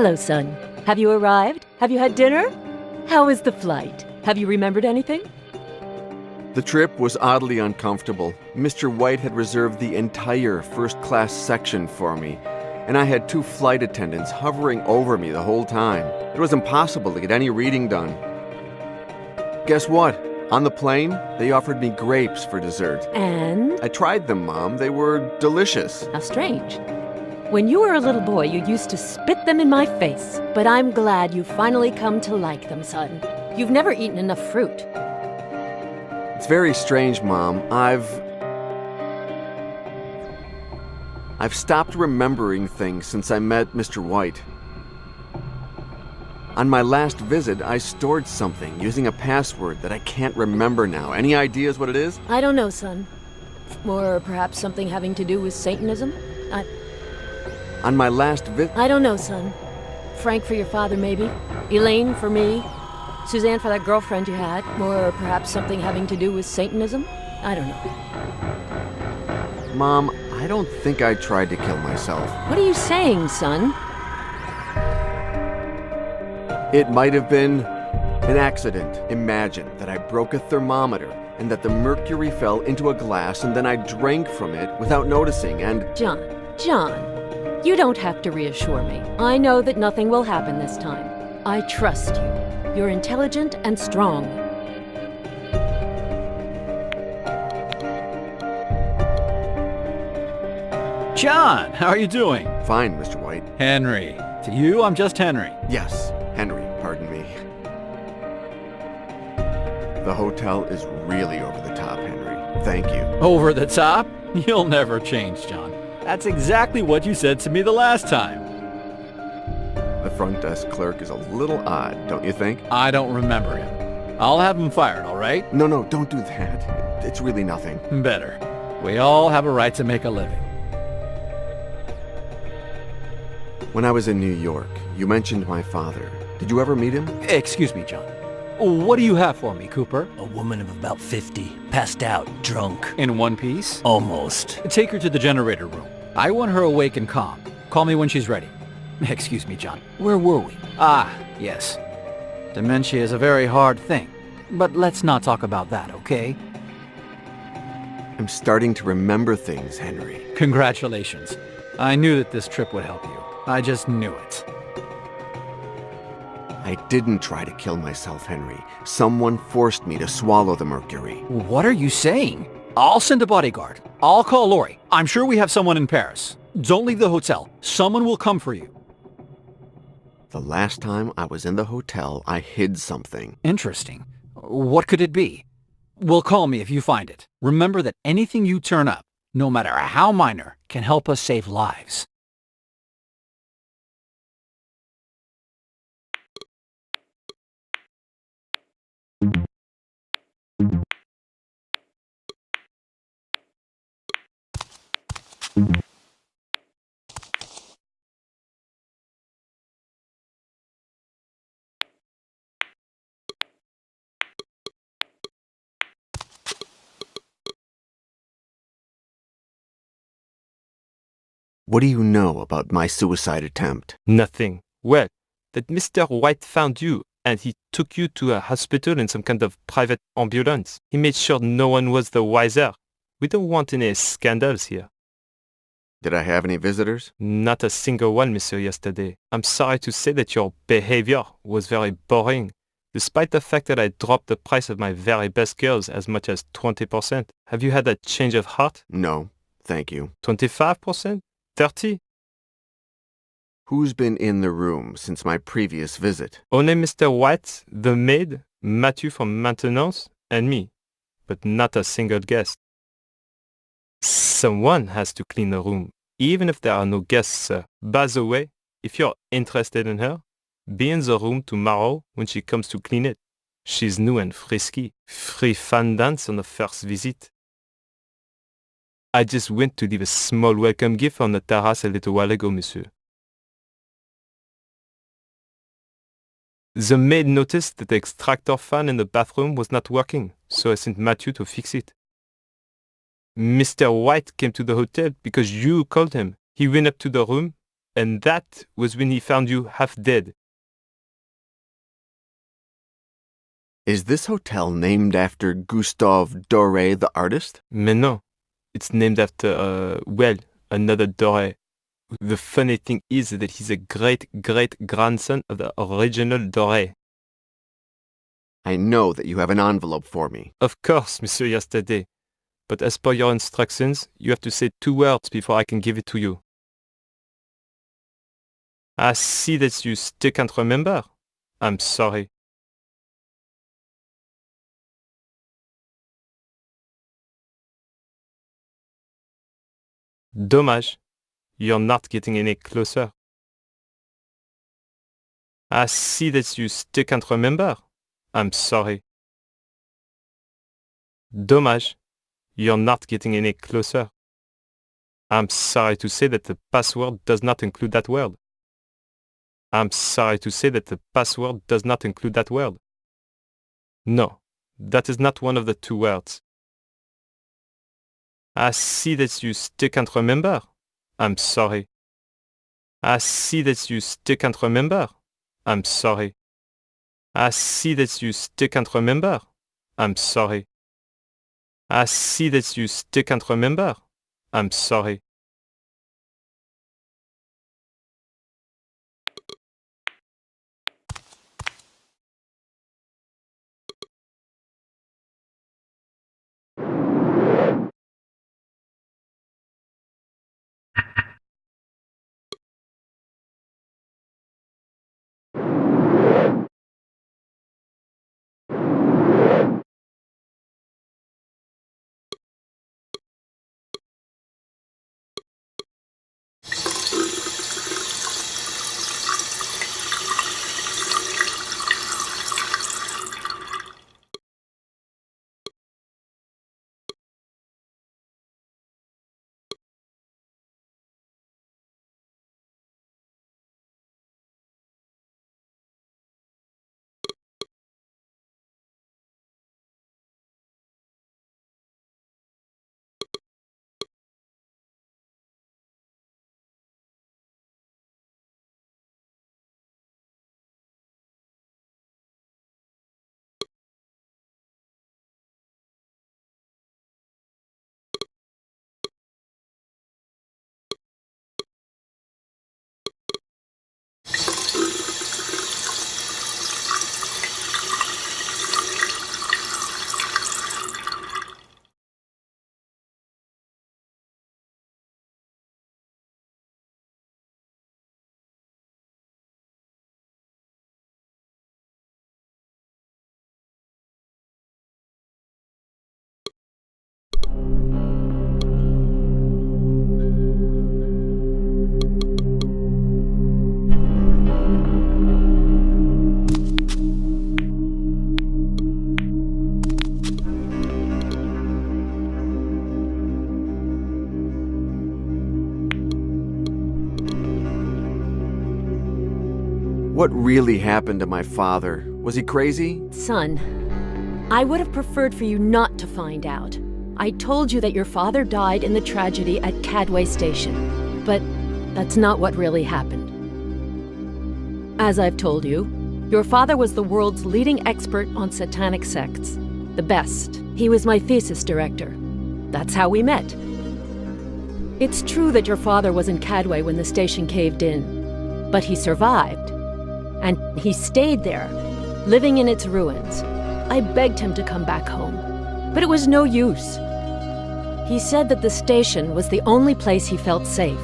Hello, son. Have you arrived? Have you had dinner? How was the flight? Have you remembered anything? The trip was oddly uncomfortable. Mr. White had reserved the entire first-class section for me, and I had 2 flight attendants hovering over me the whole time. It was impossible to get any reading done. Guess what? On the plane, they offered me grapes for dessert. And? I tried them, Mom. They were delicious. How strange. When you were a little boy, you used to spit them in my face. But I'm glad you've finally come to like them, son. You've never eaten enough fruit. It's very strange, Mom. I've stopped remembering things since I met Mr. White. On my last visit, I stored something using a password that I can't remember now. Any ideas what it is? I don't know, son. Or perhaps something having to do with Satanism? On my last visit... I don't know, son. Frank for your father, maybe. Elaine for me. Suzanne for that girlfriend you had. Or perhaps something having to do with Satanism? I don't know. Mom, I don't think I tried to kill myself. What are you saying, son? It might have been an accident. Imagine that I broke a thermometer and that the mercury fell into a glass and then I drank from it without noticing and... John, you don't have to reassure me. I know that nothing will happen this time. I trust you. You're intelligent and strong. John, how are you doing? Fine, Mr. White. Henry. To you, I'm just Henry. Yes, Henry, pardon me. The hotel is really over the top, Henry. Thank you. Over the top? You'll never change, John. That's exactly what you said to me the last time. The front desk clerk is a little odd, don't you think? I don't remember him. I'll have him fired, all right? No, don't do that. It's really nothing. Better. We all have a right to make a living. When I was in New York, you mentioned my father. Did you ever meet him? Excuse me, John. What do you have for me, Cooper? A woman of about 50, passed out, drunk. In one piece? Almost. Take her to the generator room. I want her awake and calm. Call me when she's ready. Excuse me, John. Where were we? Ah, yes. Dementia is a very hard thing. But let's not talk about that, okay? I'm starting to remember things, Henry. Congratulations. I knew that this trip would help you. I just knew it. I didn't try to kill myself, Henry. Someone forced me to swallow the mercury. What are you saying? I'll send a bodyguard. I'll call Lori. I'm sure we have someone in Paris. Don't leave the hotel. Someone will come for you. The last time I was in the hotel, I hid something. Interesting. What could it be? Well, call me if you find it. Remember that anything you turn up, no matter how minor, can help us save lives. What do you know about my suicide attempt? Nothing. Well, that Mr. White found you and he took you to a hospital in some kind of private ambulance. He made sure no one was the wiser. We don't want any scandals here. Did I have any visitors? Not a single one, monsieur, yesterday. I'm sorry to say that your behavior was very boring. Despite the fact that I dropped the price of my very best girls as much as 20%. Have you had a change of heart? No, thank you. 25%? 30? Who's been in the room since my previous visit? Only Mr. White, the maid, Mathieu from maintenance, and me. But not a single guest. Someone has to clean the room, even if there are no guests, sir. By the way, if you're interested in her, be in the room tomorrow when she comes to clean it. She's new and frisky. Free fun dance on the first visit. I just went to leave a small welcome gift on the terrace a little while ago, monsieur. The maid noticed that the extractor fan in the bathroom was not working, so I sent Mathieu to fix it. Mr. White came to the hotel because you called him. He went up to the room, And that was when he found you half dead. Is this hotel named after Gustave Doré, the artist? Mais non. It's named after, another Doré. The funny thing is that he's a great-great-grandson of the original Doré. I know that you have an envelope for me. Of course, Monsieur Yesterday. But as per your instructions, you have to say 2 words before I can give it to you. I see that you still can't remember. I'm sorry. Dommage. You're not getting any closer. I see that you still can't remember. I'm sorry. Dommage. You're not getting any closer. I'm sorry to say that the password does not include that word. I'm sorry to say that the password does not include that word. No, that is not one of the 2 words. I see that you still can't remember. I'm sorry. I see that you still can't remember. I'm sorry. I see that you still can't remember. I'm sorry. I see that you still can't remember. I'm sorry. What really happened to my father? Was he crazy? Son, I would have preferred for you not to find out. I told you that your father died in the tragedy at Cadway Station, but that's not what really happened. As I've told you, your father was the world's leading expert on satanic sects. The best. He was my thesis director. That's how we met. It's true that your father was in Cadway when the station caved in, but he survived. And he stayed there, living in its ruins. I begged him to come back home, but it was no use. He said that the station was the only place he felt safe.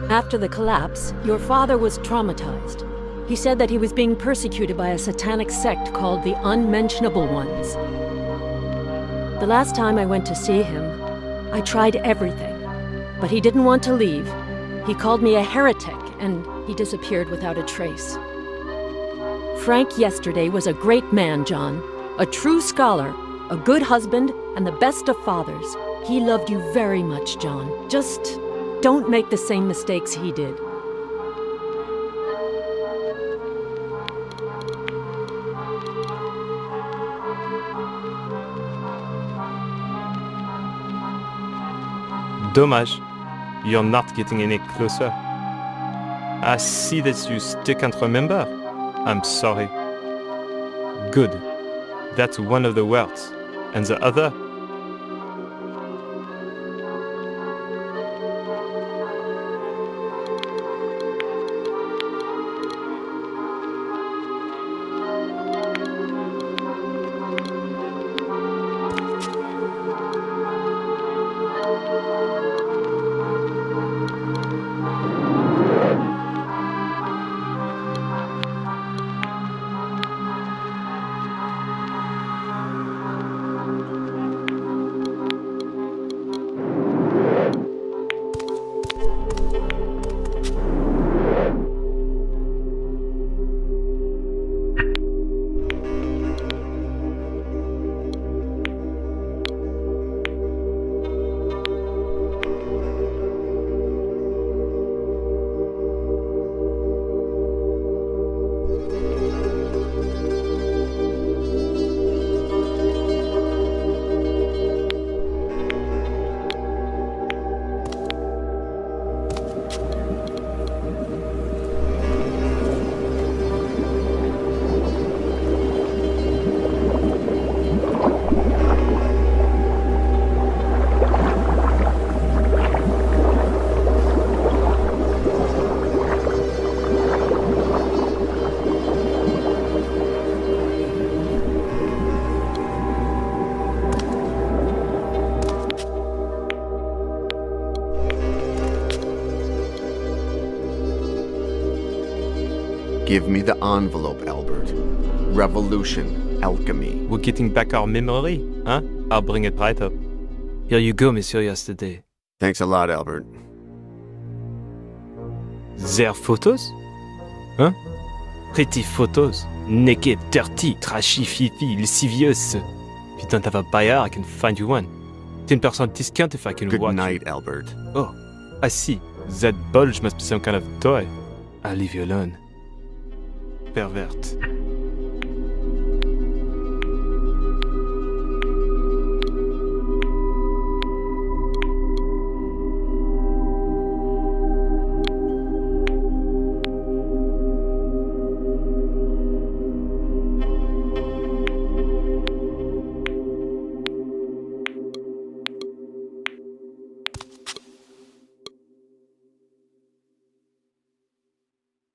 After the collapse, your father was traumatized. He said that he was being persecuted by a satanic sect called the Unmentionable Ones. The last time I went to see him, I tried everything, but he didn't want to leave. He called me a heretic, and he disappeared without a trace. Frank Yesterday was a great man, John. A true scholar, a good husband, and the best of fathers. He loved you very much, John. Just don't make the same mistakes he did. Dommage. You're not getting any closer. I see that you still can't remember. I'm sorry. Good. That's one of the words. And the other? Give me the envelope, Albert. Revolution, alchemy. We're getting back our memory, huh? I'll bring it right up. Here you go, Monsieur Yesterday. Thanks a lot, Albert. Their photos? Huh? Pretty photos. Naked, dirty, trashy, fifi, lascivious. If you don't have a buyer, I can find you one. 10% discount if I can Good watch night, you. Albert. Oh, I see. That bulge must be some kind of toy. I'll leave you alone. Pervert.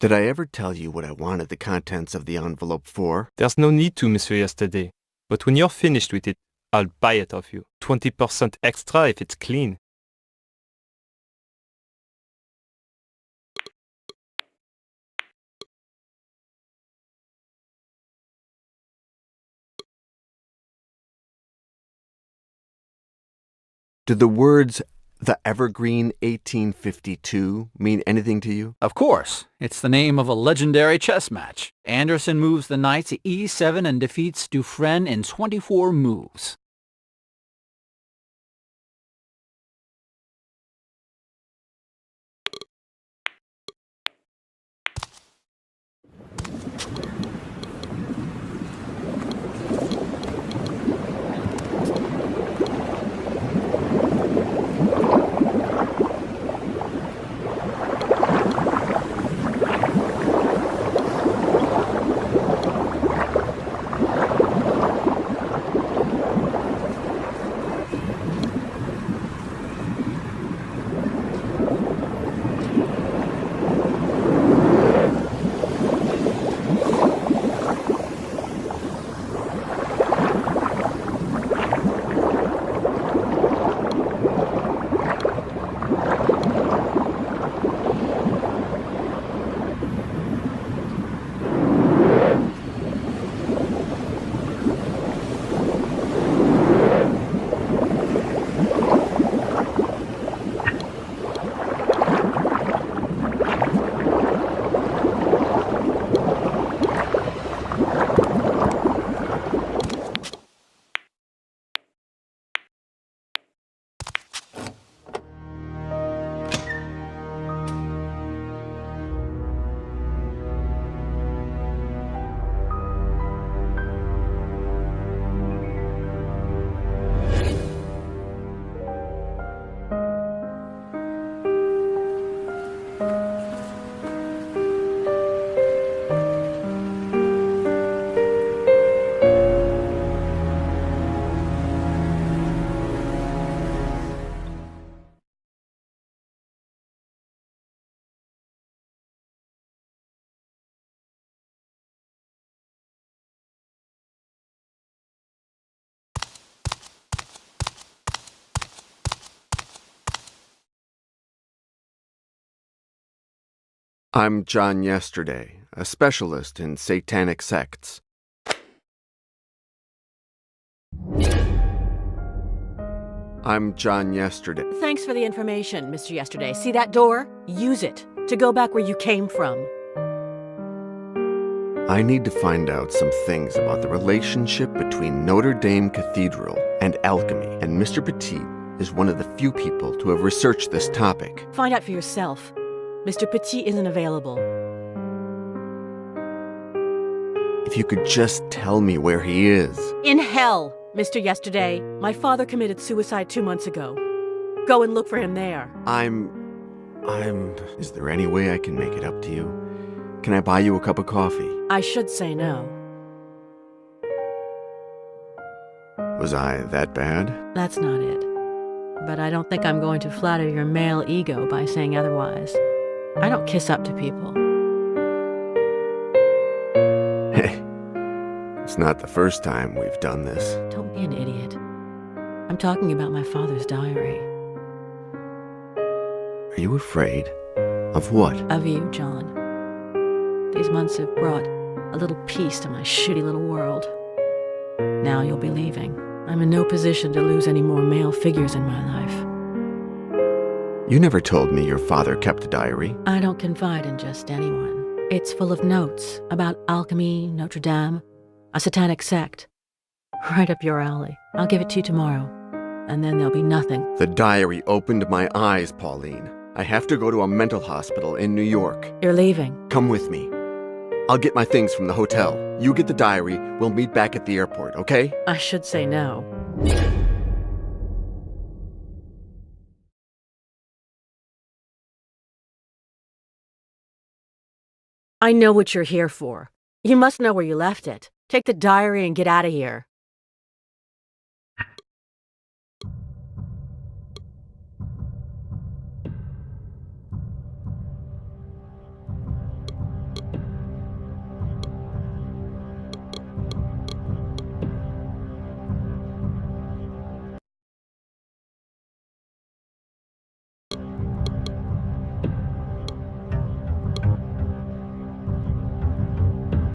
Did I ever tell you what I wanted the contents of the envelope for? There's no need to, Monsieur Yesterday. But when you're finished with it, I'll buy it off you. 20% extra if it's clean. Do the words "The Evergreen 1852" mean anything to you? Of course. It's the name of a legendary chess match. Anderson moves the knight to e7 and defeats Dufresne in 24 moves. I'm John Yesterday, a specialist in satanic sects. I'm John Yesterday. Thanks for the information, Mr. Yesterday. See that door? Use it to go back where you came from. I need to find out some things about the relationship between Notre Dame Cathedral and alchemy, and Mr. Petit is one of the few people to have researched this topic. Find out for yourself. Mr. Petit isn't available. If you could just tell me where he is. In hell, Mr. Yesterday. My father committed suicide 2 months ago. Go and look for him there. Is there any way I can make it up to you? Can I buy you a cup of coffee? I should say no. Was I that bad? That's not it. But I don't think I'm going to flatter your male ego by saying otherwise. I don't kiss up to people. Hey, it's not the first time we've done this. Don't be an idiot. I'm talking about my father's diary. Are you afraid? Of what? Of you, John. These months have brought a little peace to my shitty little world. Now you'll be leaving. I'm in no position to lose any more male figures in my life. You never told me your father kept a diary. I don't confide in just anyone. It's full of notes about alchemy, Notre Dame, a satanic sect. Right up your alley. I'll give it to you tomorrow, and then there'll be nothing. The diary opened my eyes, Pauline. I have to go to a mental hospital in New York. You're leaving. Come with me. I'll get my things from the hotel. You get the diary. We'll meet back at the airport, okay? I should say no. I know what you're here for. You must know where you left it. Take the diary and get out of here.